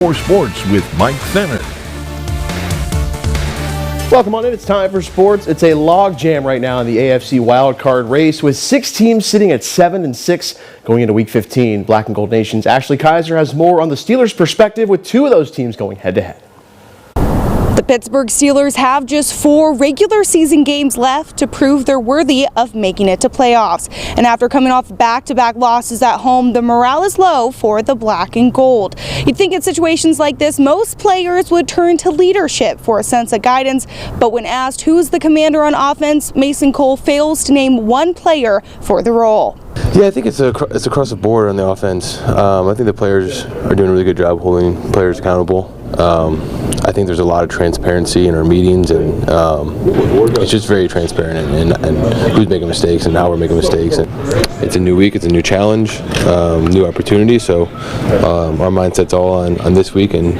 For sports with Mike Fenner. Welcome on in. It's time for sports. It's a log jam right now in the AFC wildcard race with 6 teams sitting at 7-6 going into Week 15. Black and Gold Nation's Ashley Kaiser has more on the Steelers' perspective with 2 of those teams going head-to-head. The Pittsburgh Steelers have just 4 regular season games left to prove they're worthy of making it to playoffs. And after coming off back-to-back losses at home, the morale is low for the Black and Gold. You'd think in situations like this, most players would turn to leadership for a sense of guidance. But when asked who's the commander on offense, Mason Cole fails to name one player for the role. Yeah, I think it's across the board on the offense. I think the players are doing a really good job holding players accountable. I think there's a lot of transparency in our meetings, and it's just very transparent and who's making mistakes and how we're making mistakes. And it's a new week, it's a new challenge, new opportunity. So our mindset's all on this week and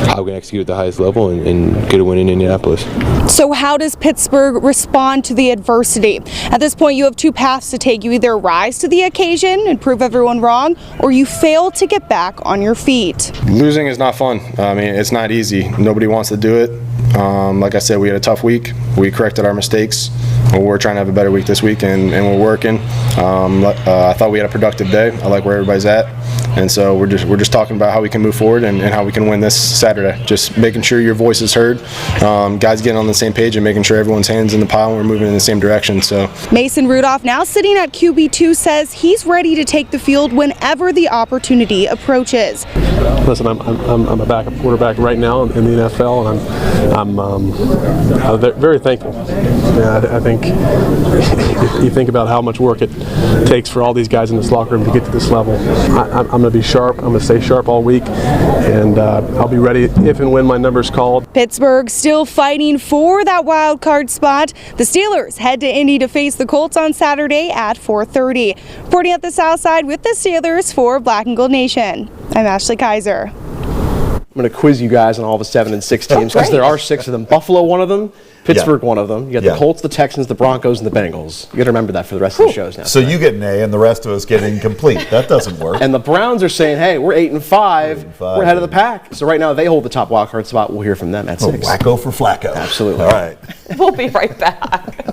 how we can execute at the highest level and get a win in Indianapolis. So how does Pittsburgh respond to the adversity? At this point, you have 2 paths to take. You either rise to the occasion and prove everyone wrong, or you fail to get back on your feet. Losing is not fun. I mean, it's not easy. Nobody wants to do it. Like I said, we had a tough week. We corrected our mistakes. We're trying to have a better week this week, and we're working. I thought we had a productive day. I like where everybody's at, and so we're just talking about how we can move forward and how we can win this Saturday. Just making sure your voice is heard, guys getting on the same page, and making sure everyone's hands in the pile and we're moving in the same direction. So Mason Rudolph, now sitting at QB2, says he's ready to take the field whenever the opportunity approaches. Listen, I'm a backup quarterback right now in the NFL, and I'm very thankful. Yeah, I think if you think about how much work it takes for all these guys in this locker room to get to this level, I'm going to be sharp. I'm going to stay sharp all week, and I'll be ready if and when my number's called. Pittsburgh still fighting for that wild card spot. The Steelers head to Indy to face the Colts on Saturday at 4:30. Reporting at the South Side with the Steelers for Black and Gold Nation, I'm Ashley Kaiser. I'm going to quiz you guys on all the 7-6 teams because there are 6 of them. Buffalo, one of them. Pittsburgh, one of them. You got the Colts, the Texans, the Broncos, and the Bengals. You got to remember that for the rest of the shows now. So you get an A and the rest of us get incomplete. That doesn't work. And the Browns are saying, hey, we're 8-5. We're ahead of the pack. So right now they hold the top wildcard spot. We'll hear from them at 6. Wacko for Flacco. Absolutely. All right. We'll be right back.